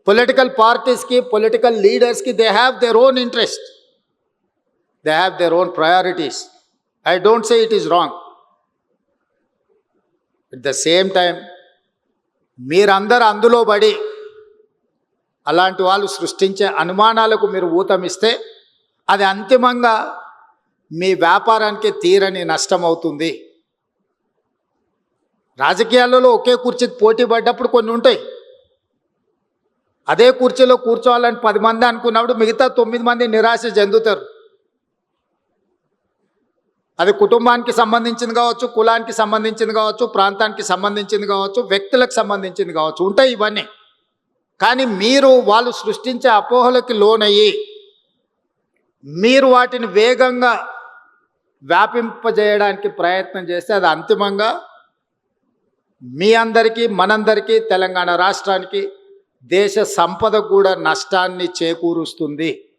Political పార్టీస్కి, political లీడర్స్కి they have their own interest, they have their own priorities. I don't say it is wrong. At the same time మీరందరూ అందులో పడి అలాంటి వాళ్ళు సృష్టించే అనుమానాలకు మీరు ఊతమిస్తే అది అంతిమంగా మీ వ్యాపారానికి తీరని నష్టం అవుతుంది. రాజకీయాలలో ఒకే కుర్చీకి పోటీ పడ్డప్పుడు కొన్ని ఉంటాయి. అదే కుర్చీలో కూర్చోవాలని 10 మంది అనుకున్నప్పుడు మిగతా 9 మంది నిరాశ చెందుతారు. అది కుటుంబానికి సంబంధించింది కావచ్చు, కులానికి సంబంధించింది కావచ్చు, ప్రాంతానికి సంబంధించింది కావచ్చు, వ్యక్తులకు సంబంధించింది కావచ్చు, ఉంటాయి ఇవన్నీ. కానీ మీరు వాళ్ళు సృష్టించే అపోహలకి లోనయ్యి మీరు వాటిని వేగంగా వ్యాపింపజేయడానికి ప్రయత్నం చేస్తే అది అంతిమంగా మీ అందరికీ, మనందరికీ, తెలంగాణ రాష్ట్రానికి, దేశ సంపదకు కూడా నష్టాన్ని చేకూరుస్తుంది.